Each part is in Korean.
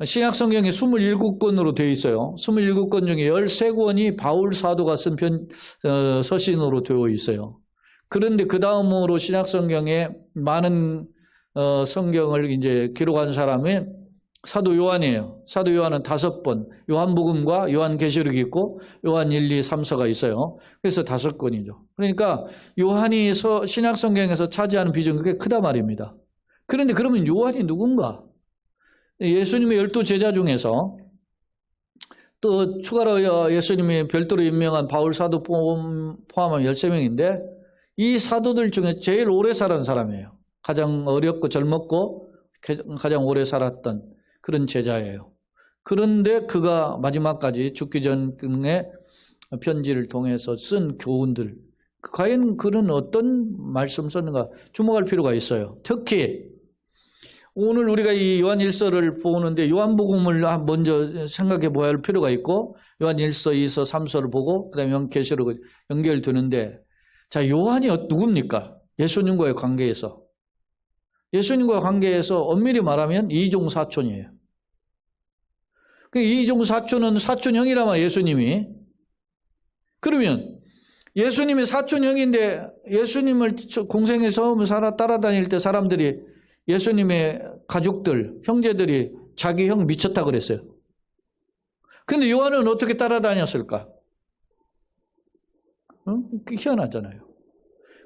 신약성경에 27권으로 되어 있어요. 27권 중에 13권이 바울 사도가 쓴 서신으로 되어 있어요. 그런데 그 다음으로 신약성경에 많은 성경을 이제 기록한 사람이 사도 요한이에요. 사도 요한은 5번, 요한복음과 요한계시록이 있고 요한 1, 2, 3서가 있어요. 그래서 5권이죠. 그러니까 요한이 신약성경에서 차지하는 비중이 꽤 크다 말입니다. 그런데 그러면 요한이 누군가? 예수님의 12제자 중에서 또 추가로 예수님이 별도로 임명한 바울 사도 포함하면 13명인데 이 사도들 중에 제일 오래 살은 사람이에요. 가장 어렵고 젊었고 가장 오래 살았던 그런 제자예요. 그런데 그가 마지막까지 죽기 전에 편지를 통해서 쓴 교훈들, 과연 그는 어떤 말씀 썼는가 주목할 필요가 있어요. 특히 오늘 우리가 이 요한1서를 보는데 요한복음을 먼저 생각해 보아야 할 필요가 있고 요한1서, 2서, 3서를 보고 그 다음에 요한계시록을 연결되는데 자, 요한이 누굽니까? 예수님과의 관계에서. 예수님과의 관계에서 엄밀히 말하면 이종사촌이에요. 그 이종사촌은 사촌형이라면 예수님이. 그러면 예수님의 사촌형인데 예수님을 공생에 처음 따라다닐 때 사람들이 예수님의 가족들, 형제들이 자기 형 미쳤다 그랬어요. 근데 요한은 어떻게 따라다녔을까? 희한하잖아요.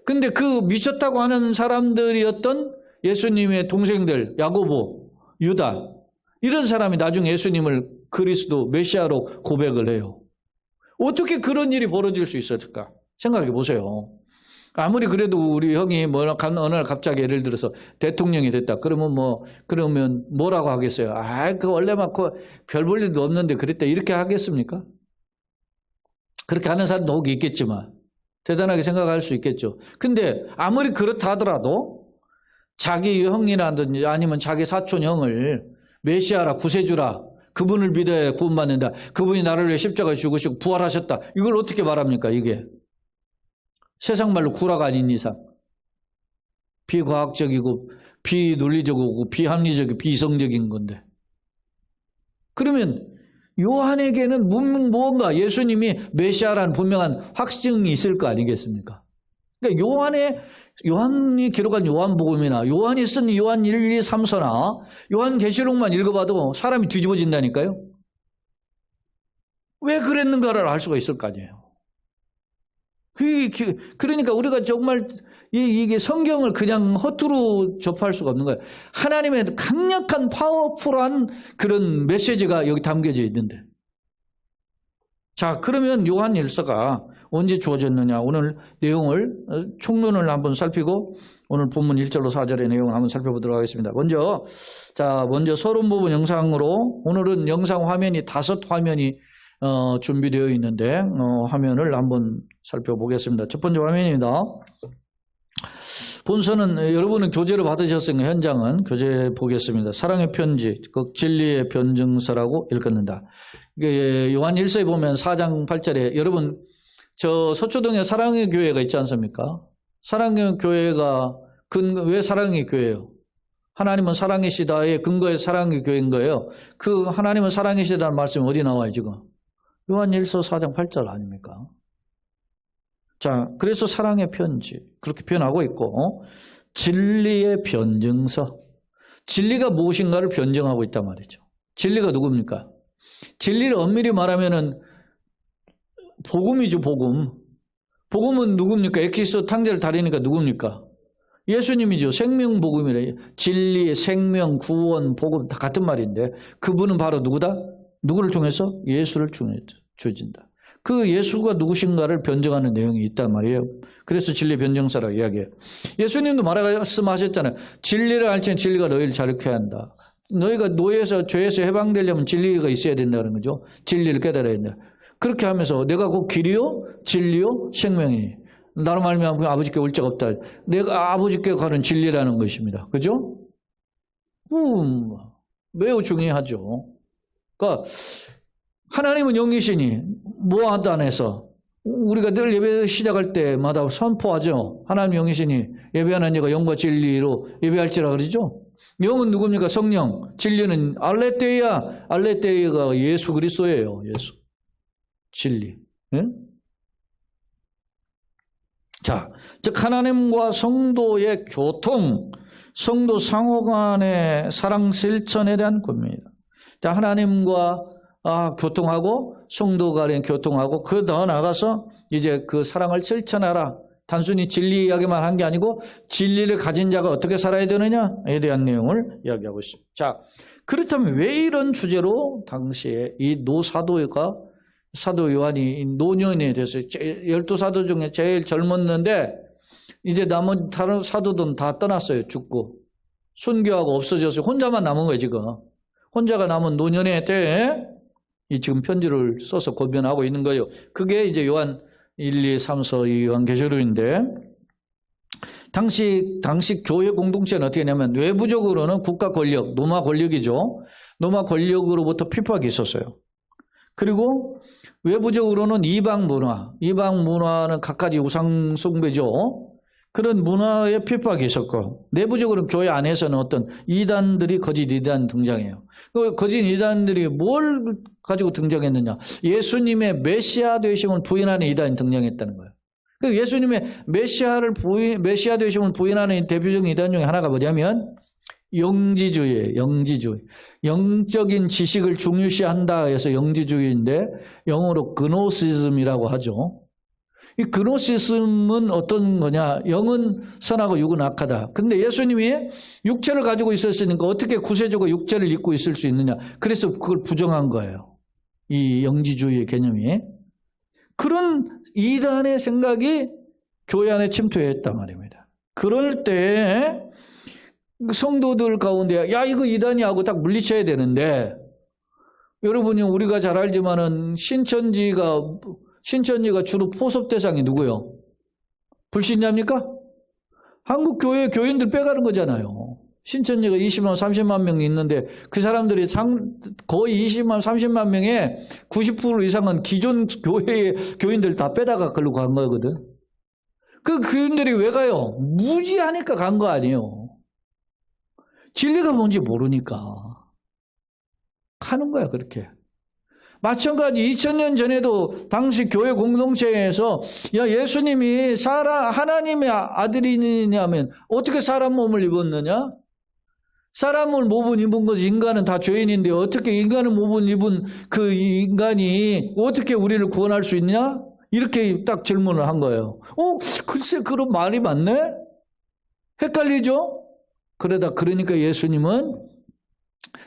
근데 그 미쳤다고 하는 사람들이었던 예수님의 동생들, 야고보, 유다, 이런 사람이 나중에 예수님을 그리스도, 메시아로 고백을 해요. 어떻게 그런 일이 벌어질 수 있었을까? 생각해 보세요. 아무리 그래도 우리 형이 어느 날 갑자기 예를 들어서 대통령이 됐다. 그러면 뭐라고 하겠어요? 그 원래 막 별 볼 일도 없는데 그랬다. 이렇게 하겠습니까? 그렇게 하는 사람도 혹 있겠지만 대단하게 생각할 수 있겠죠. 근데 아무리 그렇다 하더라도 자기 형이라든지 아니면 자기 사촌 형을 메시아라, 구세주라, 그분을 믿어야 구원받는다. 그분이 나를 위해 십자가에 죽으시고 부활하셨다. 이걸 어떻게 말합니까? 이게 세상 말로 구라가 아닌 이상 비과학적이고 비논리적이고 비합리적이고 비이성적인 건데 그러면 요한에게는 무언가 예수님이 메시아라는 분명한 확증이 있을 거 아니겠습니까? 그러니까 요한이 기록한 요한복음이나 요한이 쓴 요한 1, 2, 3서나 요한계시록만 읽어봐도 사람이 뒤집어진다니까요. 왜 그랬는가를 알 수가 있을 거 아니에요. 그러니까 우리가 정말 이게 성경을 그냥 허투루 접할 수가 없는 거예요. 하나님의 강력한 파워풀한 그런 메시지가 여기 담겨져 있는데. 자, 그러면 요한1서가 언제 주어졌느냐. 오늘 내용을 총론을 한번 살피고 오늘 본문 1절로 4절의 내용을 한번 살펴보도록 하겠습니다. 먼저 서론 부분 영상으로 오늘은 영상 화면이 5화면이 준비되어 있는데 화면을 한번 살펴보겠습니다. 첫 번째 화면입니다. 본서는 여러분은 교재를 받으셨으니까 현장은 교재 보겠습니다. 사랑의 편지, 그 진리의 변증서라고 읽었는다. 요한 1서에 보면 4장 8절에 여러분 저 서초동에 사랑의 교회가 있지 않습니까? 사랑의 교회가 왜 사랑의 교회예요? 하나님은 사랑이시다의 근거에 사랑의 교회인 거예요. 그 하나님은 사랑이시다는 말씀이 어디 나와요 지금? 요한 1서 4장 8절 아닙니까? 자, 그래서 사랑의 편지 그렇게 표현하고 있고 진리의 변증서, 진리가 무엇인가를 변증하고 있단 말이죠. 진리가 누굽니까? 진리를 엄밀히 말하면은 복음이죠. 복음은 누굽니까? 엑기스 탕자를 다리니까 누굽니까? 예수님이죠. 생명복음이래. 진리, 생명, 구원, 복음 다 같은 말인데 그분은 바로 누구다? 누구를 통해서? 예수를 통해 주어진다. 그 예수가 누구신가를 변증하는 내용이 있단 말이에요. 그래서 진리 변증서라고 이야기해요. 예수님도 말씀하셨잖아요. 진리를 알지니 진리가 너희를 자유케 한다. 너희가 노예에서 죄에서 해방되려면 진리가 있어야 된다는 거죠. 진리를 깨달아야 된다. 그렇게 하면서 내가 곧 길이요 진리요 생명이니 나로 말미암아 아버지께 올 자가 없다. 내가 아버지께 가는 진리라는 것입니다. 그죠? 매우 중요하죠. 그러니까 하나님은 영이시니 모아단에서 우리가 늘 예배 시작할 때마다 선포하죠. 하나님 영이시니 예배하는 이가 영과 진리로 예배할지라 그러죠. 영은 누굽니까? 성령. 진리는 알레테이아. 알레테이아가 예수 그리스도예요. 예수. 진리. 예? 자, 즉 하나님과 성도의 교통, 성도 상호 간의 사랑 실천에 대한 겁니다. 자, 하나님과 교통하고 성도 간의 교통하고 그 더 나아가서 이제 그 사랑을 실천하라. 단순히 진리 이야기만 한 게 아니고 진리를 가진 자가 어떻게 살아야 되느냐에 대한 내용을 이야기하고 있습니다. 자, 그렇다면 왜 이런 주제로 당시에 이 노사도가 사도 요한이 노년에 대해서 12사도 중에 제일 젊었는데 이제 남은 다른 사도들은 다 떠났어요. 죽고 순교하고 없어져서 혼자만 남은 거예요. 지금 혼자가 남은 노년의 때에 이 지금 편지를 써서 고변하고 있는 거예요. 그게 이제 요한 1, 2, 3, 4 이 요한계시록인데 당시 교회 공동체는 어떻게 했냐면 외부적으로는 국가 권력, 로마 권력이죠. 로마 권력으로부터 핍박이 있었어요. 그리고 외부적으로는 이방 문화는 갖가지 우상 숭배죠. 그런 문화의 핍박이 있었고 내부적으로는 교회 안에서는 어떤 이단들이 거짓 이단 등장해요. 그 거짓 이단들이 뭘 가지고 등장했느냐? 예수님의 메시아 되심을 부인하는 이단이 등장했다는 거예요. 그 예수님의 메시아 되심을 부인하는 대표적인 이단 중에 하나가 뭐냐면 영지주의예요. 영지주의. 영적인 지식을 중요시한다 해서 영지주의인데 영어로 그노시즘이라고 하죠. 이 그노시즘은 어떤 거냐? 영은 선하고 육은 악하다. 근데 예수님이 육체를 가지고 있었으니까 어떻게 구세주가 육체를 입고 있을 수 있느냐? 그래서 그걸 부정한 거예요. 이 영지주의의 개념이. 그런 이단의 생각이 교회 안에 침투했단 말입니다. 그럴 때 성도들 가운데 야 이거 이단이 하고 딱 물리쳐야 되는데 여러분이 우리가 잘 알지만은 신천지가 주로 포섭 대상이 누구요? 불신자입니까? 한국 교회 교인들 빼가는 거잖아요. 신천지가 20만 30만 명이 있는데 그 사람들이 거의 20만 30만 명의 90% 이상은 기존 교회의 교인들 다 빼다가 글로 간 거거든. 그 교인들이 왜 가요? 무지하니까 간 거 아니에요. 진리가 뭔지 모르니까 가는 거야. 그렇게. 마찬가지 2000년 전에도 당시 교회 공동체에서 야 예수님이 하나님의 아들이냐면 어떻게 사람 몸을 입었느냐? 사람을 몸을 입은 것이 인간은 다 죄인인데 어떻게 인간의 몸을 입은 그 인간이 어떻게 우리를 구원할 수 있냐? 이렇게 딱 질문을 한 거예요. 글쎄 그런 말이 맞네? 헷갈리죠? 그러니까 예수님은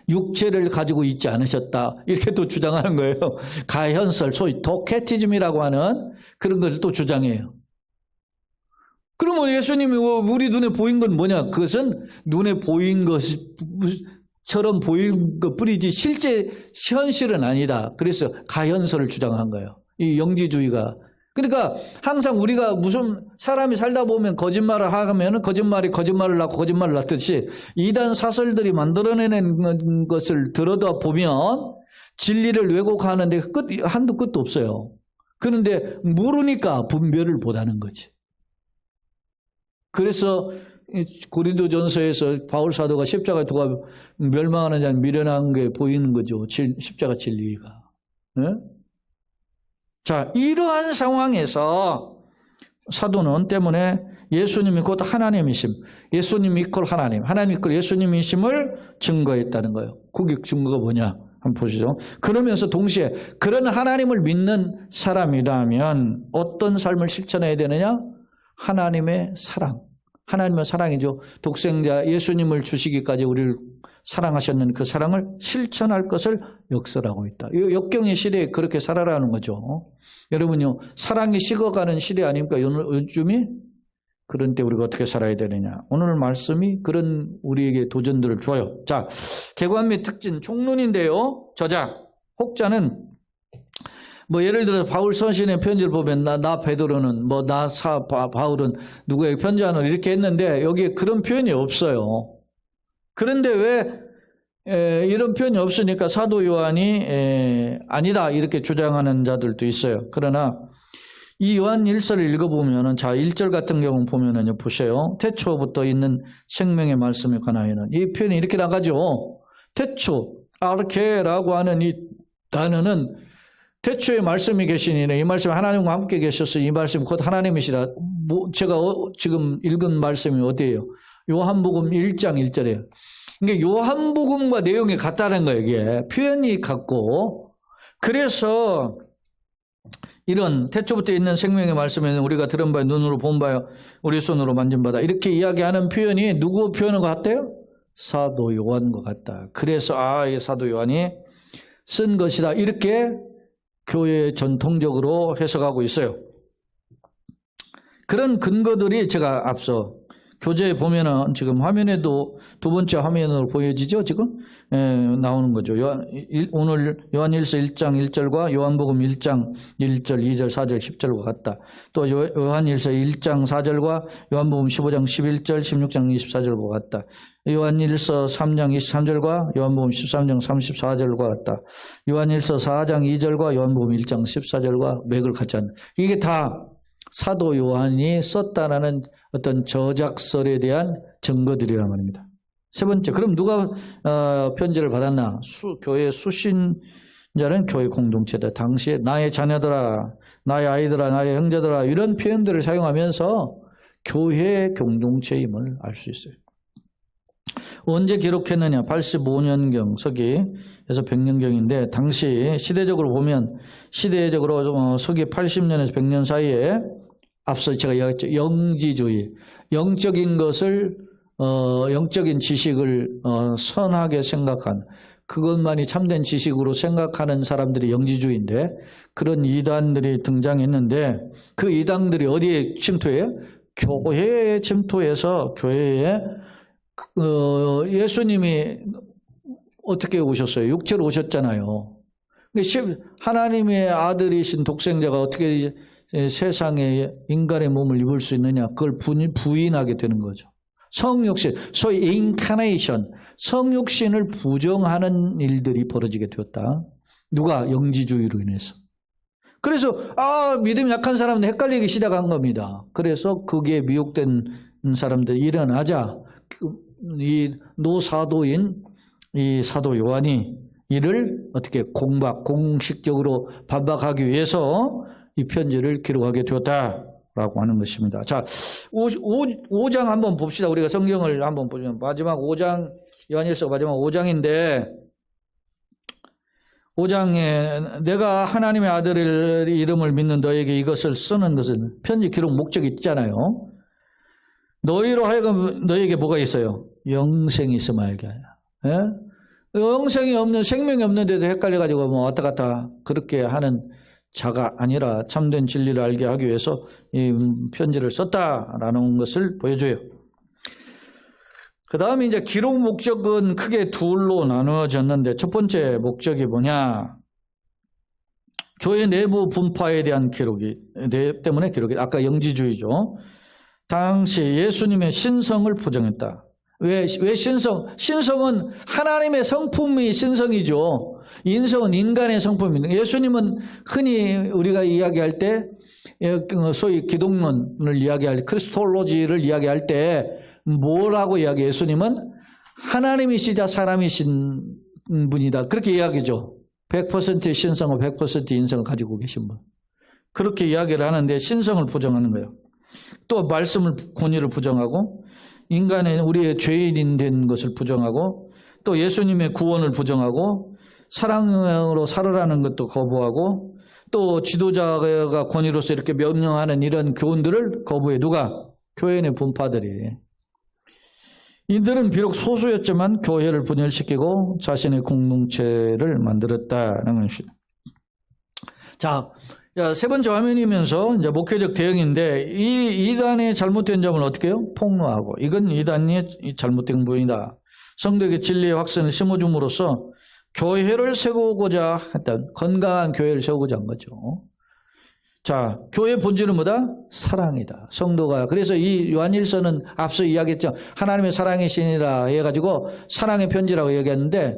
육체를 가지고 있지 않으셨다. 이렇게 또 주장하는 거예요. 가현설, 소위 도케티즘이라고 하는 그런 것을 또 주장해요. 그러면 예수님이 우리 눈에 보인 건 뭐냐? 그것은 눈에 보인 것처럼 보인 것 뿐이지 실제 현실은 아니다. 그래서 가현설을 주장한 거예요. 이 영지주의가. 그러니까 항상 우리가 무슨 사람이 살다 보면 거짓말을 하면 거짓말이 거짓말을 낳고 거짓말을 낳듯이 이단 사설들이 만들어내는 것을 들어다 보면 진리를 왜곡하는데 한도 끝도 없어요. 그런데 모르니까 분별을 못하는 거지. 그래서 고린도전서에서 바울 사도가 십자가에 누가 멸망하는 자는 미련한 게 보이는 거죠. 십자가 진리가. 네? 자, 이러한 상황에서 사도는 때문에 예수님이 곧 하나님이심, 예수님 이퀄 하나님, 하나님 이퀄 예수님이심을 증거했다는 거예요. 그게 증거가 뭐냐? 한번 보시죠. 그러면서 동시에 그런 하나님을 믿는 사람이라면 어떤 삶을 실천해야 되느냐? 하나님의 사랑. 하나님의 사랑이죠. 독생자 예수님을 주시기까지 우리를 사랑하셨는 그 사랑을 실천할 것을 역설하고 있다. 역경의 시대에 그렇게 살아라는 거죠. 여러분요, 사랑이 식어가는 시대 아닙니까? 요즘이? 그런 때 우리가 어떻게 살아야 되느냐. 오늘 말씀이 그런 우리에게 도전들을 줘요. 자, 개관 및 특징 총론인데요. 저자, 혹자는 예를 들어서 바울 서신의 편지를 보면 나 베드로는 바울은 누구에게 편지하노 이렇게 했는데 여기에 그런 표현이 없어요. 그런데 왜 이런 표현이 없으니까 사도 요한이 아니다 이렇게 주장하는 자들도 있어요. 그러나 이 요한 1서를 읽어보면은, 자, 1절 같은 경우 보면은요, 보세요. 태초부터 있는 생명의 말씀에 관하여는. 이 표현이 이렇게 나가죠. 태초, 아르케라고 하는 이 단어는 태초에 말씀이 계시니라. 이 말씀이 하나님과 함께 계셔서 이 말씀이 곧 하나님이시라. 제가 지금 읽은 말씀이 어디예요? 요한복음 1장 1절이에요. 그러니까 요한복음과 내용이 같다는 거예요. 이게 표현이 같고, 그래서 이런 태초부터 있는 생명의 말씀에는 우리가 들은 바에 눈으로 본 바에 우리 손으로 만진 바다, 이렇게 이야기하는 표현이 누구 표현과 같대요? 사도 요한과 같다. 그래서 이 사도 요한이 쓴 것이다, 이렇게 교회 전통적으로 해석하고 있어요. 그런 근거들이 제가 앞서 교재에 보면은 지금 화면에도 두 번째 화면으로 보여지죠, 지금? 나오는 거죠. 오늘 요한일서 1장 1절과 요한복음 1장 1절, 2절, 4절, 10절과 같다. 또 요한일서 1장 4절과 요한복음 15장 11절, 16장 24절과 같다. 요한일서 3장 23절과 요한복음 13장 34절과 같다. 요한일서 4장 2절과 요한복음 1장 14절과 맥을 같지 않는. 이게 다 사도 요한이 썼다라는 어떤 저작설에 대한 증거들이란 말입니다. 세 번째, 그럼 누가 편지를 받았나? 교회 수신자는 교회 공동체다. 당시에 나의 자녀들아, 나의 아이들아, 나의 형제들아, 이런 표현들을 사용하면서 교회 공동체임을 알 수 있어요. 언제 기록했느냐? 85년경 서기에서 100년경인데, 당시 시대적으로 보면 서기 80년에서 100년 사이에 앞서 제가 이야기했죠. 영지주의, 영적인 것을 영적인 지식을 선하게 생각한, 그것만이 참된 지식으로 생각하는 사람들이 영지주의인데, 그런 이단들이 등장했는데, 그 이단들이 어디에 침투해요? 교회에 침투해서 교회에 예수님이 어떻게 오셨어요? 육체로 오셨잖아요. 하나님의 아들이신 독생자가 어떻게 세상에 인간의 몸을 입을 수 있느냐? 그걸 부인하게 되는 거죠. 성육신, 소위 인카네이션, 성육신을 부정하는 일들이 벌어지게 되었다. 누가? 영지주의로 인해서. 그래서 믿음이 약한 사람들 헷갈리기 시작한 겁니다. 그래서 그게 미혹된 사람들이 일어나자 이 노사도인 이 사도 요한이 이를 어떻게 공식적으로 반박하기 위해서 이 편지를 기록하게 되었다라고 하는 것입니다. 자, 5장 한번 봅시다. 우리가 성경을 한번 보면 마지막 5장, 요한일서 마지막 5장인데, 5장에 내가 하나님의 아들의 이름을 믿는 너에게 이것을 쓰는 것은, 편지 기록 목적이 있잖아요. 너희로 하여금 너에게 뭐가 있어요? 영생이 있으면 알게 하여. 예? 영생이 없는, 생명이 없는데도 헷갈려가지고 뭐 왔다 갔다 그렇게 하는 자가 아니라 참된 진리를 알게 하기 위해서 이 편지를 썼다라는 것을 보여줘요. 그 다음에 이제 기록 목적은 크게 둘로 나누어졌는데, 첫 번째 목적이 뭐냐? 교회 내부 분파에 대한 기록이 때문에 기록이, 아까 영지주의죠. 당시 예수님의 신성을 부정했다. 왜 신성? 신성은 하나님의 성품이 신성이죠. 인성은 인간의 성품입니다. 예수님은 흔히 우리가 이야기할 때, 소위 기독론을 이야기할 때, 크리스톨로지를 이야기할 때 뭐라고 이야기해요? 예수님은 하나님이시자 사람이신 분이다. 그렇게 이야기죠. 100%의 신성과 100%의 인성을 가지고 계신 분. 그렇게 이야기를 하는데 신성을 부정하는 거예요. 또 말씀을, 권위를 부정하고, 인간의 우리의 죄인인 된 것을 부정하고, 또 예수님의 구원을 부정하고, 사랑으로 살으라는 것도 거부하고, 또 지도자가 권위로서 이렇게 명령하는 이런 교훈들을 거부해. 누가? 교회 내 분파들이. 이들은 비록 소수였지만 교회를 분열시키고 자신의 공동체를 만들었다는 것입니다. 자, 세 번째 화면이면서 이제 목회적 대응인데, 이 이단의 잘못된 점을 어떻게 해요? 폭로하고, 이건 이단의 잘못된 부분이다. 성도에게 진리의 확신을 심어줌으로써 교회를 세우고자 했던, 건강한 교회를 세우고자 한 거죠. 자, 교회의 본질은 뭐다? 사랑이다. 성도가. 그래서 이 요한일서는 앞서 이야기했죠. 하나님의 사랑이시니라 해가지고 사랑의 편지라고 얘기했는데,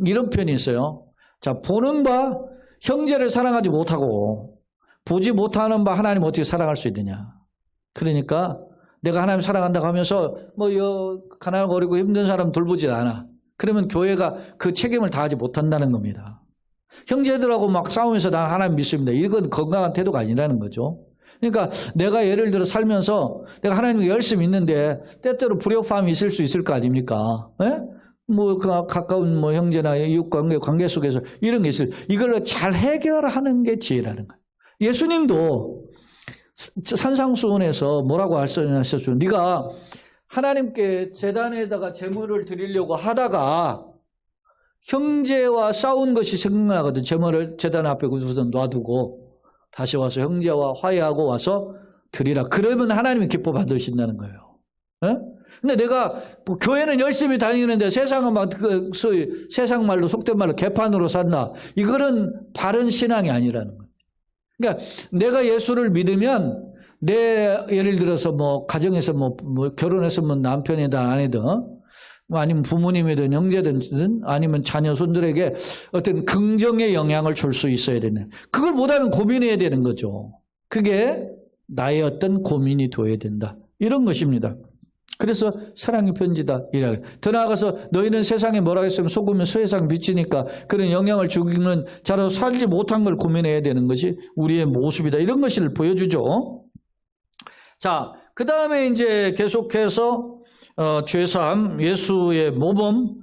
이런 표현이 있어요. 자, 보는 바 형제를 사랑하지 못하고 보지 못하는 바 하나님 어떻게 사랑할 수 있느냐. 그러니까 내가 하나님 사랑한다고 하면서 가난하고 힘든 사람 돌보질 않아. 그러면 교회가 그 책임을 다하지 못한다는 겁니다. 형제들하고 막 싸우면서 난 하나님 믿습니다. 이건 건강한 태도가 아니라는 거죠. 그러니까 내가 예를 들어 살면서 내가 하나님을 열심히 믿는데 때때로 불협화음이 있을 수 있을 거 아닙니까? 예? 가까운 형제나 이웃 관계 속에서 이런 게 있어요. 이걸 잘 해결하는 게 지혜라는 거예요. 예수님도 산상수훈에서 뭐라고 하셨어요? 네가 하나님께 제단에다가 제물을 드리려고 하다가 형제와 싸운 것이 생각나거든. 제물을 제단 앞에 우선 놔두고 다시 와서 형제와 화해하고 와서 드리라. 그러면 하나님이 기뻐 받으신다는 거예요. 에? 근데 내가 교회는 열심히 다니는데 세상은 막 소위 세상 말로 속된 말로 개판으로 산다. 이거는 바른 신앙이 아니라는 거예요. 그러니까 내가 예수를 믿으면 예를 들어서 가정에서 결혼해서 남편이든 아내든 아니면 부모님이든 형제든 아니면 자녀 손들에게 어떤 긍정의 영향을 줄 수 있어야 되는, 그걸 못하면 고민해야 되는 거죠. 그게 나의 어떤 고민이 되어야 된다, 이런 것입니다. 그래서 사랑의 편지다 이라. 더 나아가서 너희는 세상에 뭐라고 했으면 소금은 세상 빛이니까 그런 영향을 주기는 자로 살지 못한 걸 고민해야 되는 것이 우리의 모습이다, 이런 것을 보여주죠. 자, 그 다음에 이제 계속해서 죄사함, 예수의 모범,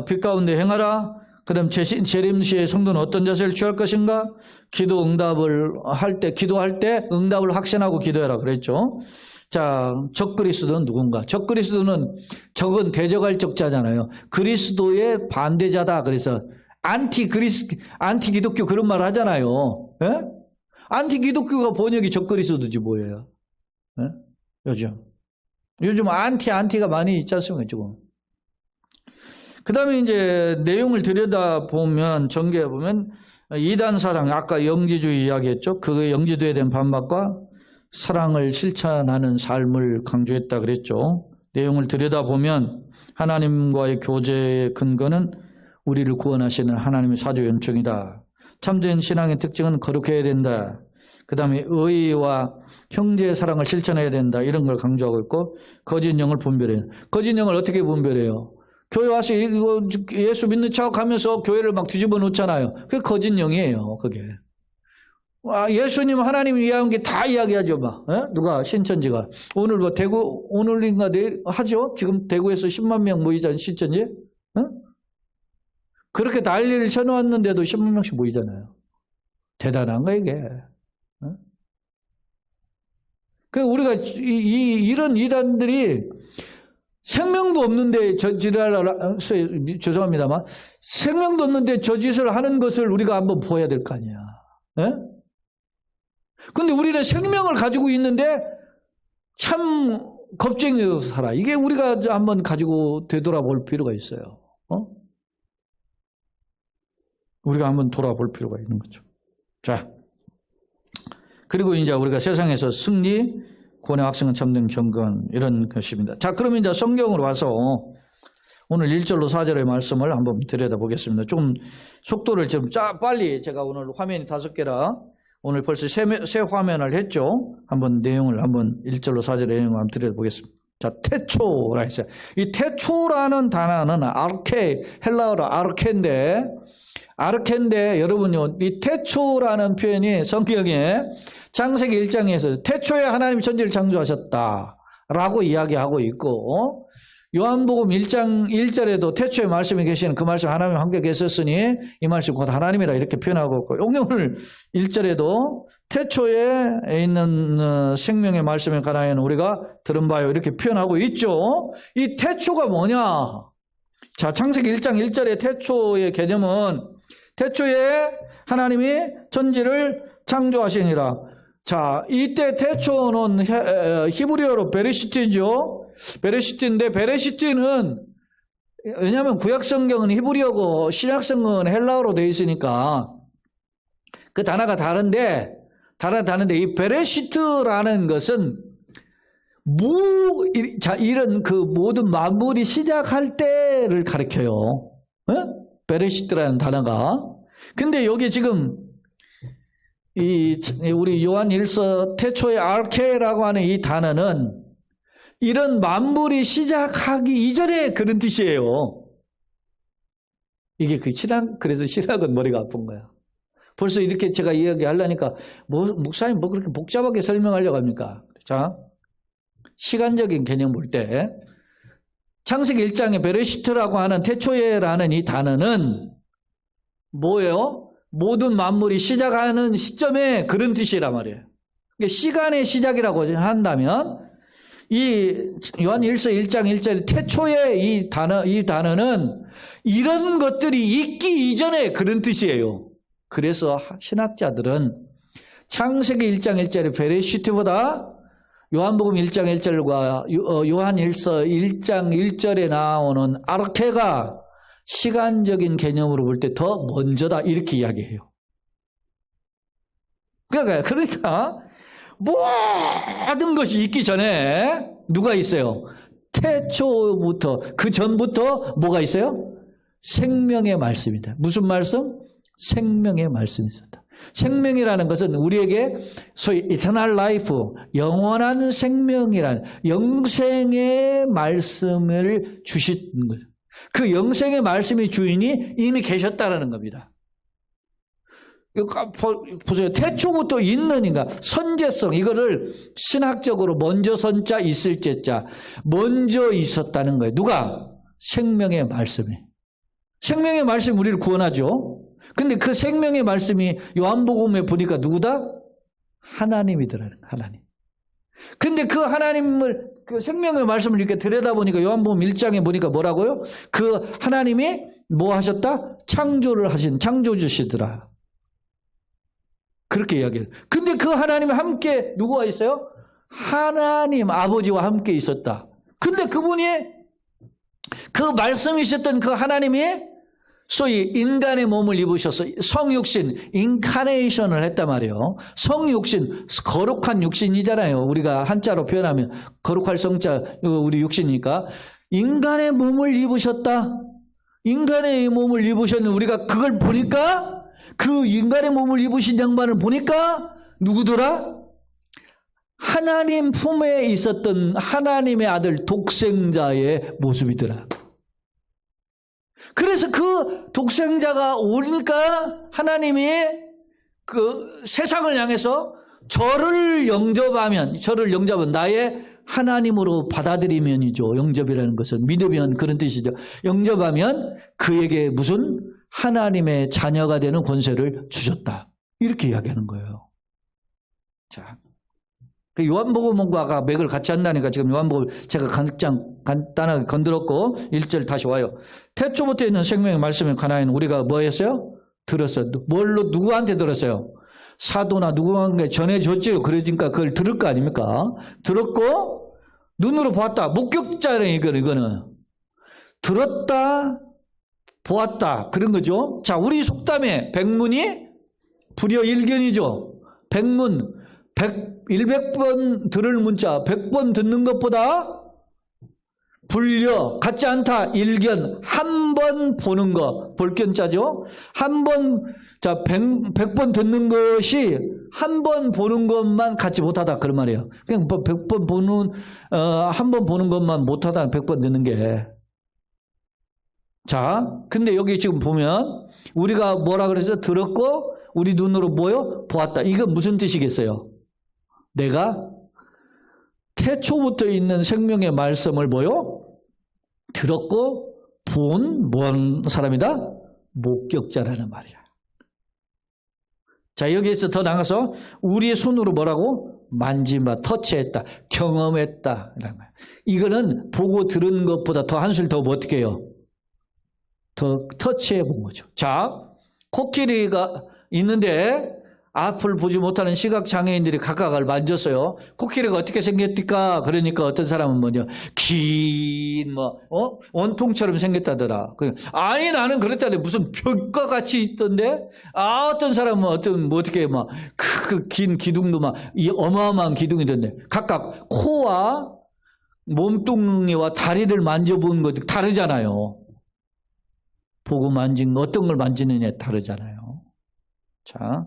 빛 가운데 행하라. 그럼 재림시에 성도는 어떤 자세를 취할 것인가? 기도할 때 응답을 확신하고 기도해라 그랬죠. 자, 적그리스도는 누군가? 적그리스도는 적은 대적할 적자잖아요. 그리스도의 반대자다. 그래서 안티기독교 그런 말 하잖아요. 예? 안티기독교가 번역이 적그리스도지 뭐예요? 예? 요즘 안티가 많이 있지 않습니까, 지금? 그 다음에 이제 내용을 들여다보면, 전개해보면, 이단 사상, 아까 영지주의 이야기했죠? 그 영지주의에 대한 반박과 사랑을 실천하는 삶을 강조했다 그랬죠. 내용을 들여다보면, 하나님과의 교제의 근거는 우리를 구원하시는 하나님의 사조 연총이다. 참된 신앙의 특징은 거룩해야 된다. 그 다음에 의와 형제의 사랑을 실천해야 된다, 이런 걸 강조하고 있고, 거짓 영을 분별해요. 거짓 영을 어떻게 분별해요? 교회 와서 이거 예수 믿는 척 하면서 교회를 막 뒤집어 놓잖아요. 그게 거짓 영이에요, 그게. 예수님, 하나님 이야기한 게 다 이야기하죠, 막. 누가, 신천지가. 오늘 오늘인가 내일 하죠? 지금 대구에서 10만 명 모이잖아요, 신천지? 그렇게 난리를 쳐놓았는데도 10만 명씩 모이잖아요. 대단한 거, 이게. 그 우리가 이런 이단들이 생명도 없는데 죄송합니다만 생명도 없는데 저 짓을 하는 것을 우리가 한번 보아야 될 거 아니야. 근데 우리는 생명을 가지고 있는데 참 겁쟁이로 살아. 이게 우리가 한번 가지고 되돌아볼 필요가 있어요. 우리가 한번 돌아볼 필요가 있는 거죠. 자. 그리고 이제 우리가 세상에서 승리, 구원의 확증은 참된 경건, 이런 것입니다. 자, 그러면 이제 성경으로 와서 오늘 1절로 4절의 말씀을 한번 들여다보겠습니다. 좀 속도를 좀 빨리, 제가 오늘 화면이 5개라 오늘 벌써 세 화면을 했죠. 한번 내용을 한번 1절로 4절의 내용을 한번 들여다보겠습니다. 자, 태초라 했어요. 이 태초라는 단어는 헬라어로 아르케인데 여러분요, 이 태초라는 표현이 성경에 창세기 1장에서 태초에 하나님이 천지를 창조하셨다라고 이야기하고 있고, 요한복음 1장 1절에도 태초에 말씀이 계시는 그 말씀 하나님 함께 계셨으니 이 말씀 곧 하나님이라 이렇게 표현하고 있고, 오늘 1절에도 태초에 있는 생명의 말씀에 관하여는 우리가 들은 바요 이렇게 표현하고 있죠. 이 태초가 뭐냐? 자, 창세기 1장 1절의 태초의 개념은 태초에 하나님이 천지를 창조하시니라. 자, 이때 태초는 히브리어로 베레시트죠. 베레시트인데 베레시트는 왜냐하면 구약성경은 히브리어고 신약성경은 헬라어로 되어 있으니까 그 단어가 다른데 이 베레시트라는 것은 이런 그 모든 만물이 시작할 때를 가리켜요. 베레시트라는 단어가. 근데 여기 지금 우리 요한일서 태초의 arche라고 하는 이 단어는 이런 만물이 시작하기 이전에 그런 뜻이에요. 이게 그래서 신학은 머리가 아픈 거야. 벌써 이렇게 제가 이야기하려니까 목사님 뭐 그렇게 복잡하게 설명하려고 합니까? 자, 시간적인 개념 볼 때 창세기 1장에 베레시트라고 하는 태초에라는 이 단어는 뭐예요? 모든 만물이 시작하는 시점에 그런 뜻이란 말이에요. 그러니까 시간의 시작이라고 한다면 이 요한일서 1장 1절 태초의 이 단어는 이런 것들이 있기 이전에 그런 뜻이에요. 그래서 신학자들은 창세기 1장 1절의 베레시트보다 요한복음 1장 1절과 요한일서 1장 1절에 나오는 아르케가 시간적인 개념으로 볼 때 더 먼저다 이렇게 이야기해요. 그러니까 모든 것이 있기 전에 누가 있어요? 태초부터 그 전부터 뭐가 있어요? 생명의 말씀이다. 무슨 말씀? 생명의 말씀이 있었다. 생명이라는 것은 우리에게 소위 eternal life, 영원한 생명이라는 영생의 말씀을 주신 거죠. 그 영생의 말씀의 주인이 이미 계셨다는 겁니다. 보세요. 태초부터 있는 인간, 선제성, 이거를 신학적으로 먼저 선자 있을 제자, 먼저 있었다는 거예요. 누가? 생명의 말씀이. 생명의 말씀이 우리를 구원하죠. 근데 그 생명의 말씀이 요한복음에 보니까 누구다? 하나님이더라는 거예요. 하나님. 근데 그 하나님을, 그 생명의 말씀을 이렇게 들여다보니까 요한복음 1장에 보니까 뭐라고요? 그 하나님이 뭐 하셨다? 창조를 하신 창조주시더라. 그렇게 이야기해요. 근데 그 하나님이 함께 누구와 있어요? 하나님 아버지와 함께 있었다. 근데 그분이 그 말씀이셨던 그 하나님이 소위 인간의 몸을 입으셔서 성육신, 인카네이션을 했단 말이에요. 성육신, 거룩한 육신이잖아요. 우리가 한자로 표현하면 거룩할 성자, 우리 육신이니까. 인간의 몸을 입으셨다. 인간의 몸을 입으셨는데 우리가 그걸 보니까 그 인간의 몸을 입으신 양반을 보니까 누구더라? 하나님 품에 있었던 하나님의 아들 독생자의 모습이더라. 그래서 그 독생자가 오니까 하나님이 그 세상을 향해서 저를 영접하면 나의 하나님으로 받아들이면이죠. 영접이라는 것은 믿으면 그런 뜻이죠. 영접하면 그에게 무슨 하나님의 자녀가 되는 권세를 주셨다. 이렇게 이야기하는 거예요. 자, 요한복음과 맥을 같이 한다니까 지금 요한복음 제가 간단하게 건드렸고 1절 다시 와요. 태초부터 있는 생명의 말씀에 관하여는 우리가 뭐 했어요? 들었어요. 뭘로 누구한테 들었어요? 사도나 누구한테 전해줬죠. 그러니까 그걸 들을 거 아닙니까? 들었고 눈으로 보았다. 목격자네 이거는. 들었다. 보았다. 그런 거죠. 자, 우리 속담에 백문이 불여일견이죠. 백문 100번 들을 문자 100번 듣는 것보다 불려 같지 않다. 일견 한 번 보는 거 볼견자죠. 한 번, 자 100번 듣는 것이 한 번 보는 것만 같지 못하다 그런 말이에요. 그냥 100번 보는 한 번 보는 것만 못하다 100번 듣는 게. 자, 근데 여기 지금 보면 우리가 뭐라 그랬어요? 들었고 우리 눈으로 뭐요? 보았다. 이건 무슨 뜻이겠어요? 내가 태초부터 있는 생명의 말씀을 뭐요? 들었고 본 뭔 사람이다? 목격자라는 말이야. 자, 여기에서 더 나가서 우리의 손으로 뭐라고? 만지마, 터치했다, 경험했다. 이거는 보고 들은 것보다 더 한술 더 어떻게 해요? 더 터치해 본 거죠. 자, 코끼리가 있는데 앞을 보지 못하는 시각장애인들이 각각을 만졌어요. 코끼리가 어떻게 생겼을까? 그러니까 어떤 사람은 뭐냐, 긴 원통처럼 생겼다더라. 아니 나는 그랬다네. 무슨 벽과 같이 있던데? 어떤 사람은 어떻게 그 긴 기둥도 이 어마어마한 기둥이던데. 각각 코와 몸뚱이와 다리를 만져본 것도 다르잖아요. 보고 만진 거 어떤 걸 만지느냐에 다르잖아요. 자,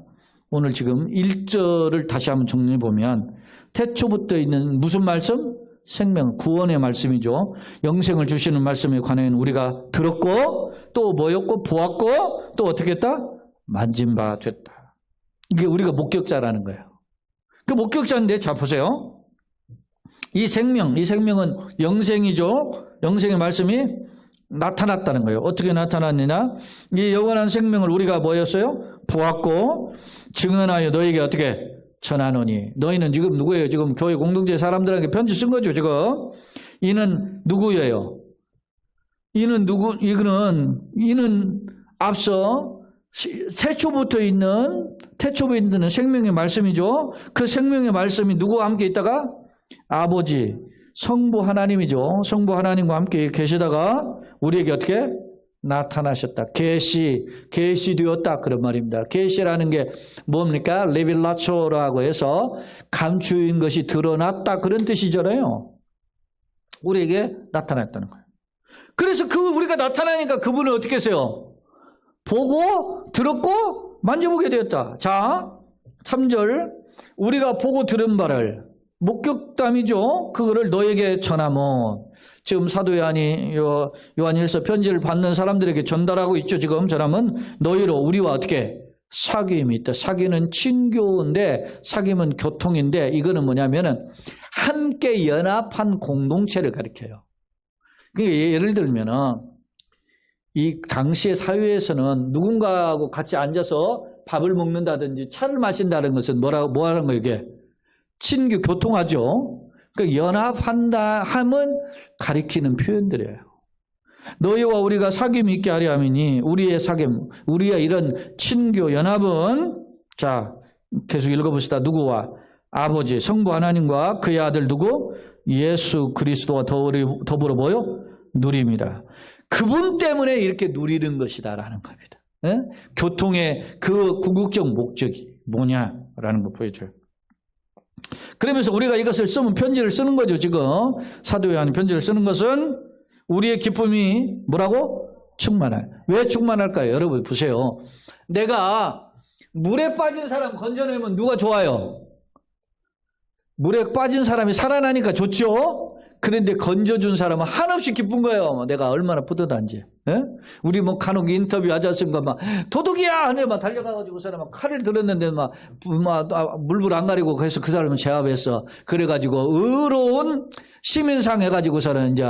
오늘 지금 1절을 다시 한번 정리해 보면 태초부터 있는 무슨 말씀? 생명, 구원의 말씀이죠. 영생을 주시는 말씀에 관한 우리가 들었고 또 뭐였고 보았고 또 어떻게 했다? 만진 바 됐다. 이게 우리가 목격자라는 거예요. 그 목격자인데 자 보세요. 이 생명은 영생이죠. 영생의 말씀이 나타났다는 거예요. 어떻게 나타났느냐? 이 영원한 생명을 우리가 뭐였어요? 보았고 증언하여 너에게 어떻게 전하노니. 너희는 지금 누구예요? 지금 교회 공동체 사람들에게 편지 쓴 거죠. 지금 이는 누구예요? 이는 앞서 태초부에 있는 생명의 말씀이죠. 그 생명의 말씀이 누구와 함께 있다가 아버지 성부 하나님이죠. 성부 하나님과 함께 계시다가 우리에게 어떻게 나타나셨다. 계시되었다 그런 말입니다. 계시라는 게 뭡니까? 레빌라초라고 해서 감추인 것이 드러났다 그런 뜻이잖아요. 우리에게 나타났다는 거예요. 그래서 우리가 나타나니까 그분을 어떻게 했어요? 보고 들었고 만져보게 되었다. 자 3절 우리가 보고 들은 바를 목격담이죠. 그거를 너에게 전하면 지금 사도 요한일서 편지를 받는 사람들에게 전달하고 있죠. 지금 전하면 너희로 우리와 어떻게 사귐이 있다. 사귐은 친교인데 사귐은 교통인데 이거는 뭐냐면은 함께 연합한 공동체를 가리켜요. 그러니까 예를 들면은 이 당시의 사회에서는 누군가하고 같이 앉아서 밥을 먹는다든지 차를 마신다는 것은 뭐 하는 거예요? 이게 친교, 교통하죠. 그러니까 연합한다 함은 가리키는 표현들이에요. 너희와 우리가 사귐이 있게 하려 함이니 우리의 사귐, 우리의 이런 친교, 연합은 자 계속 읽어봅시다. 누구와? 아버지, 성부 하나님과 그의 아들 누구? 예수 그리스도와 더불어 뭐요? 누림이라. 그분 때문에 이렇게 누리는 것이다라는 겁니다. 예? 교통의 그 궁극적 목적이 뭐냐라는 거 보여줘요. 그러면서 우리가 이것을 쓰면 편지를 쓰는 거죠. 지금 사도 요한이 편지를 쓰는 것은 우리의 기쁨이 뭐라고? 충만할. 왜 충만할까요? 여러분 보세요. 내가 물에 빠진 사람 건져내면 누가 좋아요? 물에 빠진 사람이 살아나니까 좋죠. 그런데 건져준 사람은 한없이 기쁜 거예요. 내가 얼마나 뿌듯한지. 예? 우리 뭐 간혹 인터뷰 하지 않습니까? 막 도둑이야! 하네 막 달려가가지고 그 사람 막 칼을 들었는데 막 물불 안 가리고 그래서 그 사람은 제압했어. 그래가지고 의로운 시민상 해가지고 그 사람은 이제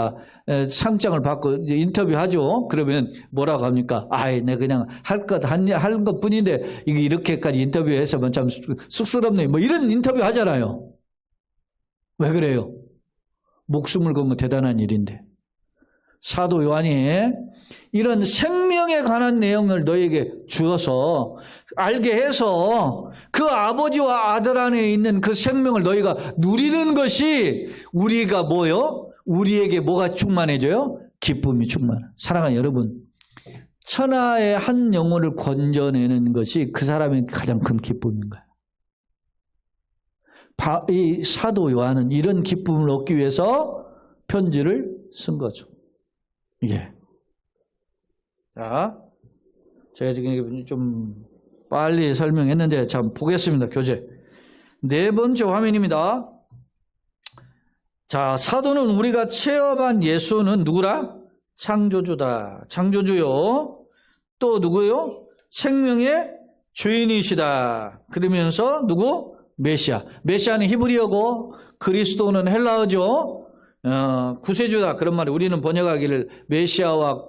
상장을 받고 인터뷰 하죠. 그러면 뭐라고 합니까? 내 그냥 할 것 뿐인데 이게 이렇게까지 인터뷰해서 참 쑥스럽네. 뭐 이런 인터뷰 하잖아요. 왜 그래요? 목숨을 건 거 대단한 일인데 사도 요한이 이런 생명에 관한 내용을 너에게 주어서 알게 해서 그 아버지와 아들 안에 있는 그 생명을 너희가 누리는 것이 우리가 뭐요? 우리에게 뭐가 충만해져요? 기쁨이 충만해. 사랑하는 여러분, 천하의 한 영혼을 건져내는 것이 그 사람의 가장 큰 기쁨인 거예요. 이 사도 요한은 이런 기쁨을 얻기 위해서 편지를 쓴 거죠. 이게. 자, 제가 지금 좀 빨리 설명했는데 참 보겠습니다. 교재. 네 번째 화면입니다. 자, 사도는 우리가 체험한 예수는 누구라? 창조주다. 창조주요. 또 누구요? 생명의 주인이시다. 그러면서 누구? 메시아. 메시아는 히브리어고 그리스도는 헬라어죠. 구세주다. 그런 말이 우리는 번역하기를 메시아와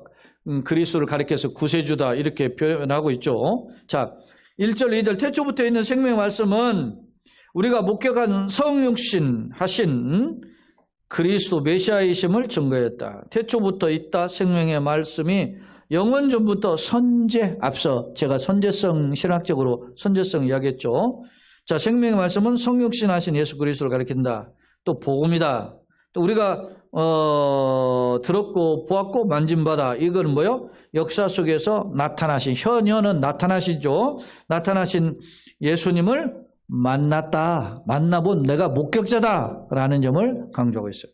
그리스도를 가리켜서 구세주다 이렇게 표현하고 있죠. 자, 1절 2절 태초부터 있는 생명의 말씀은 우리가 목격한 성육신 하신 그리스도 메시아이심을 증거했다. 태초부터 있다 생명의 말씀이 영원 전부터 앞서 제가 선제성 신학적으로 선제성 이야기했죠. 자, 생명의 말씀은 성육신 하신 예수 그리스도를 가리킨다. 또 복음이다. 또 우리가 들었고 보았고 만진 바다. 이건 뭐요? 역사 속에서 나타나신, 현현은 나타나시죠. 나타나신 예수님을 만나본 내가 목격자다라는 점을 강조하고 있어요.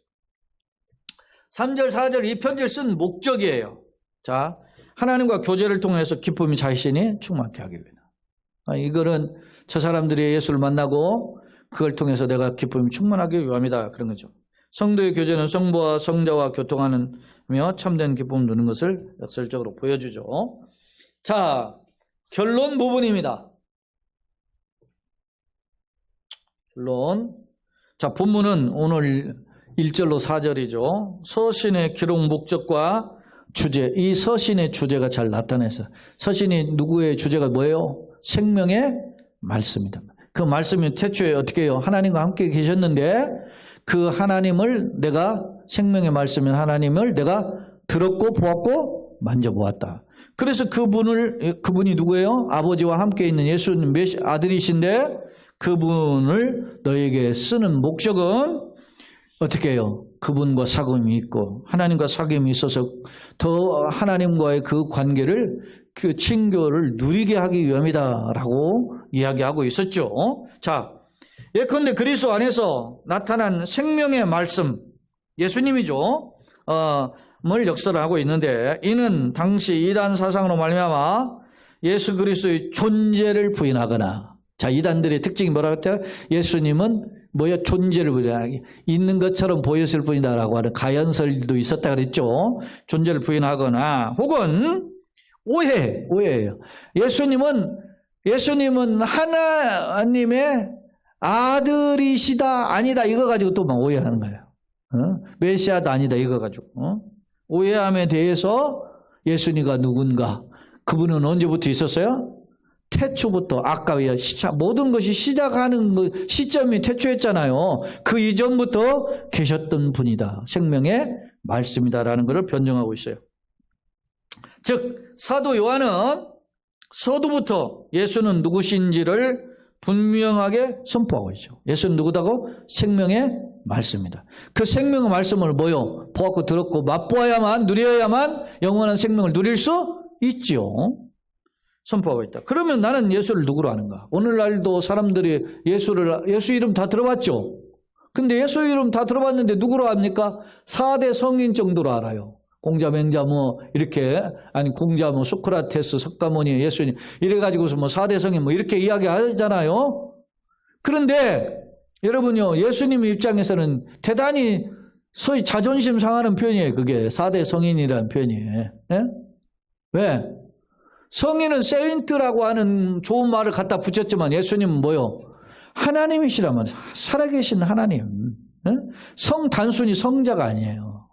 3절 4절 이 편지를 쓴 목적이에요. 자, 하나님과 교제를 통해서 기쁨이 자신이 충만케 하기 위해서. 이거는 저 사람들이 예수를 만나고 그걸 통해서 내가 기쁨이 충만하기 위함이다. 그런 거죠. 성도의 교제는 성부와 성자와 교통하며 참된 기쁨을 누리는 것을 역설적으로 보여주죠. 자, 결론 부분입니다. 결론. 자, 본문은 오늘 1절로 4절이죠. 서신의 기록 목적과 주제, 이 서신의 주제가 잘 나타내서 서신이 누구의 주제가 뭐예요? 생명의 말씀이다. 그 말씀이 태초에 어떻게 해요? 하나님과 함께 계셨는데 그 하나님을 내가 생명의 말씀인 하나님을 내가 들었고 보았고 만져보았다. 그래서 그분이 누구예요? 아버지와 함께 있는 예수님 아들이신데 그분을 너에게 쓰는 목적은 어떻게 해요? 그분과 사귐이 있고 하나님과 사귐이 있어서 더 하나님과의 그 관계를 그 친교를 누리게 하기 위함이다라고 이야기하고 있었죠. 자, 예컨대 그리스도 안에서 나타난 생명의 말씀 예수님이죠. 을 역설하고 있는데 이는 당시 이단 사상으로 말미암아 예수 그리스도의 존재를 부인하거나 자 이단들의 특징이 뭐라고 했죠? 예수님은 뭐야 존재를 부인하기 있는 것처럼 보였을 뿐이다라고 하는 가연설도 있었다 그랬죠. 존재를 부인하거나 혹은 오해예요. 예수님은 하나님의 아들이시다 아니다 이거 가지고 또 막 오해하는 거예요. 메시아다 아니다 이거 가지고 오해함에 대해서 예수님과 누군가 그분은 언제부터 있었어요? 태초부터 아까 모든 것이 시작하는 시점이 태초였잖아요. 그 이전부터 계셨던 분이다. 생명의 말씀이다라는 것을 변증하고 있어요. 즉 사도 요한은 서두부터 예수는 누구신지를 분명하게 선포하고 있죠. 예수는 누구다고? 생명의 말씀이다. 그 생명의 말씀을 뭐요? 보았고 들었고 맛보아야만 누려야만 영원한 생명을 누릴 수 있죠. 선포하고 있다. 그러면 나는 예수를 누구로 아는가? 오늘날도 사람들이 예수 이름 다 들어봤죠. 근데 예수 이름 다 들어봤는데 누구로 압니까? 4대 성인 정도로 알아요. 공자, 맹자 이렇게 공자 소크라테스, 석가모니, 예수님 이래가지고서 4대 성인 이렇게 이야기하잖아요. 그런데 여러분요 예수님 입장에서는 대단히 소위 자존심 상하는 표현이에요. 그게 4대 성인이라는 표현이에요. 네? 왜? 성인은 세인트라고 하는 좋은 말을 갖다 붙였지만 예수님은 뭐요? 하나님이시란 말이에요. 살아계신 하나님. 네? 단순히 성자가 아니에요.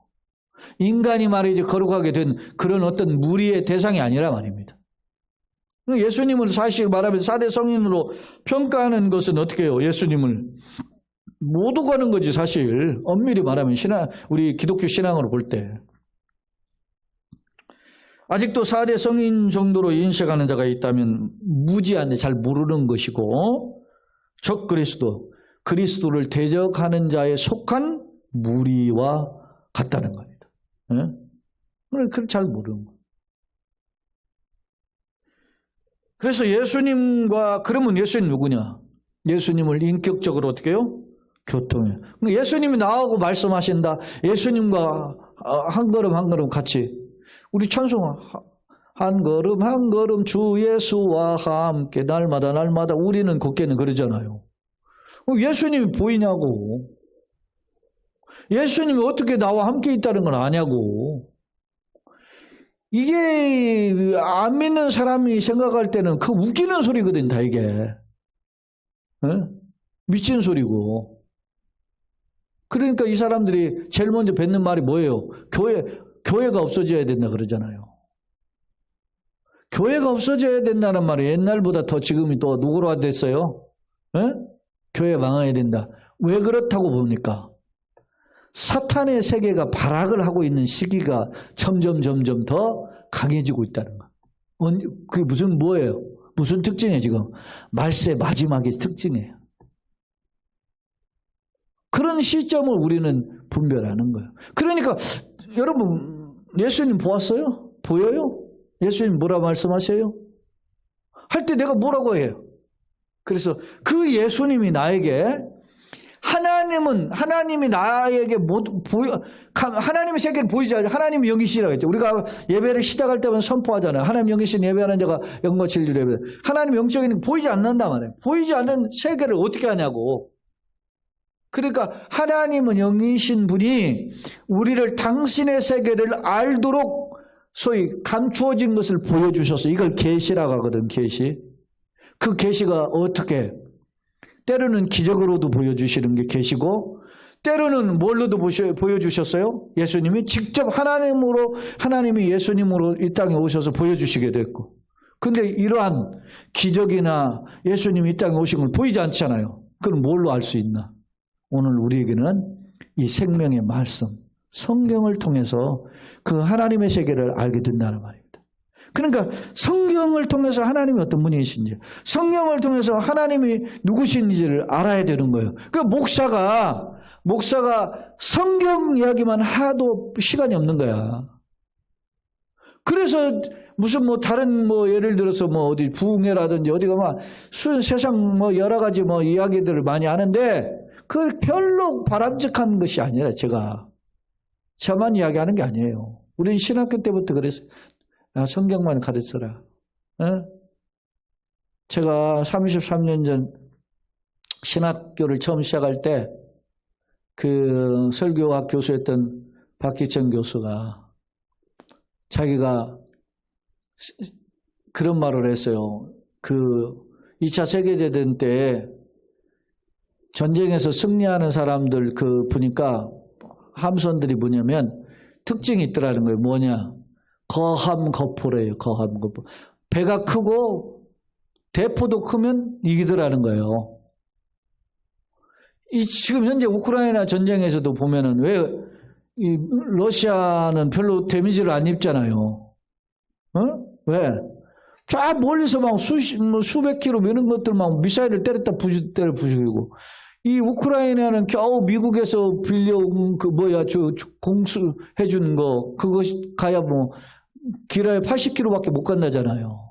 인간이 말이지 거룩하게 된 그런 어떤 무리의 대상이 아니라 말입니다. 예수님을 사실 말하면 4대 성인으로 평가하는 것은 어떻게 해요? 예수님을 못 오가는 거지 사실. 엄밀히 말하면 우리 기독교 신앙으로 볼 때. 아직도 4대 성인 정도로 인식하는 자가 있다면 무지한데 잘 모르는 것이고 적 그리스도를 대적하는 자에 속한 무리와 같다는 겁니다. 그걸 잘 모르는 거예요. 그래서 그러면 예수님 누구냐? 예수님을 인격적으로 어떻게 해요? 교통해. 예수님이 나하고 말씀하신다. 예수님과 한 걸음 한 걸음 같이 우리 찬송 한 걸음 한 걸음 주 예수와 함께 날마다 우리는 걷게는 그러잖아요. 예수님이 보이냐고. 예수님이 어떻게 나와 함께 있다는 걸 아냐고. 이게 안 믿는 사람이 생각할 때는 그 웃기는 소리거든 다 이게. 미친 소리고. 그러니까 이 사람들이 제일 먼저 뱉는 말이 뭐예요? 교회가 없어져야 된다 그러잖아요. 교회가 없어져야 된다는 말이 옛날보다 더 지금이 또 누구로 됐어요? 교회 망해야 된다. 왜 그렇다고 봅니까? 사탄의 세계가 발악을 하고 있는 시기가 점점 더 강해지고 있다는 거. 그게 뭐예요? 무슨 특징이에요 지금? 말세 마지막의 특징이에요. 그런 시점을 우리는 분별하는 거예요. 그러니까 여러분 예수님 보았어요? 보여요? 예수님 뭐라 말씀하세요? 할 때 내가 뭐라고 해요? 그래서 그 예수님이 나에게 하나님이 나에게 하나님의 세계를 보이지 않죠. 하나님이 영이시라고 했죠. 우리가 예배를 시작할 때만 선포하잖아요. 하나님 영이신 예배하는 자가 영과 진리로 예배. 하나님 영적인 보이지 않는다 말이에요. 보이지 않는 세계를 어떻게 하냐고. 그러니까 하나님은 영이신 분이 우리를 당신의 세계를 알도록 소위 감추어진 것을 보여주셔서 이걸 계시라고 하거든. 계시. 그 계시가 어떻게? 때로는 기적으로도 보여주시는 게 계시고 때로는 뭘로도 보여주셨어요? 예수님이 직접 하나님이 예수님으로 이 땅에 오셔서 보여주시게 됐고. 근데 이러한 기적이나 예수님이 이 땅에 오신 걸 보이지 않잖아요. 그럼 뭘로 알 수 있나? 오늘 우리에게는 이 생명의 말씀, 성경을 통해서 그 하나님의 세계를 알게 된다는 말입니다. 그러니까 성경을 통해서 하나님이 어떤 분이신지, 성경을 통해서 하나님이 누구신지를 알아야 되는 거예요. 그 목사가 성경 이야기만 하도 시간이 없는 거야. 그래서 무슨 다른 예를 들어서 어디 부흥회라든지 어디 가면 세상 여러 가지 이야기들을 많이 하는데 그 별로 바람직한 것이 아니라 저만 이야기하는 게 아니에요. 우리는 신학교 때부터 그랬어요. 성경만 가르쳐라. 제가 33년 전 신학교를 처음 시작할 때 그 설교학 교수였던 박기천 교수가 자기가 그런 말을 했어요. 그 2차 세계대전 때 전쟁에서 승리하는 사람들 보니까 함선들이 뭐냐면 특징이 있더라는 거예요. 뭐냐? 거함거포래요. 거함거포. 배가 크고 대포도 크면 이기더라는 거예요. 지금 현재 우크라이나 전쟁에서도 보면은 왜 러시아는 별로 데미지를 안 입잖아요. 왜? 쫙 멀리서 막 수백 킬로 이런 것들 막 미사일을 때려 부수고 이 우크라이나는 겨우 미국에서 빌려온 공수해주는 거 그것이 가야 길어야 80km밖에 못 간다잖아요.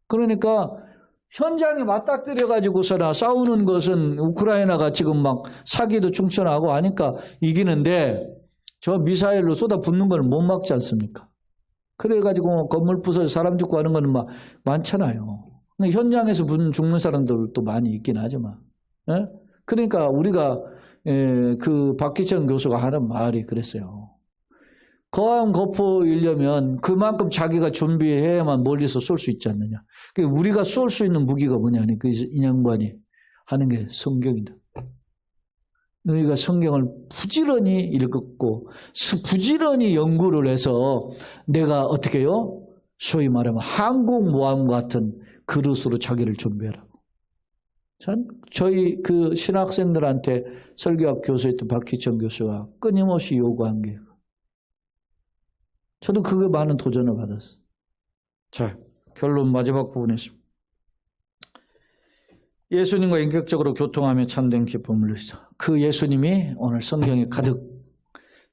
그러니까 현장에 맞닥뜨려가지고서나 싸우는 것은 우크라이나가 지금 막 사기도 충천하고 하니까 이기는데 저 미사일로 쏟아붓는 걸 못 막지 않습니까? 그래가지고 건물 부서져 사람 죽고 하는 거는 많잖아요. 근데 현장에서 죽는 사람들도 많이 있긴 하지만. 그러니까 우리가 그 박기천 교수가 하는 말이 그랬어요. 거함거포이려면 그만큼 자기가 준비해야만 멀리서 쏠 수 있지 않느냐. 우리가 쏠 수 있는 무기가 뭐냐니 그 인양반이 하는 게 성경이다. 너희가 성경을 부지런히 읽었고 부지런히 연구를 해서 내가 어떻게 해요? 소위 말하면 항공모함 같은 그릇으로 자기를 준비해라고. 저희 그 신학생들한테 설교학 교수였던 박기천 교수가 끊임없이 요구한 게 저도 그게 많은 도전을 받았어요. 자, 결론 마지막 부분에 있습니다. 예수님과 인격적으로 교통하며 참된 기쁨을 누리자. 그 예수님이 오늘 성경에 가득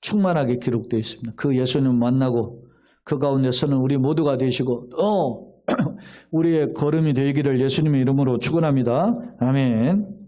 충만하게 기록되어 있습니다. 그 예수님 만나고 그 가운데 서는 우리 모두가 되시고 우리의 걸음이 되기를 예수님의 이름으로 축원합니다. 아멘.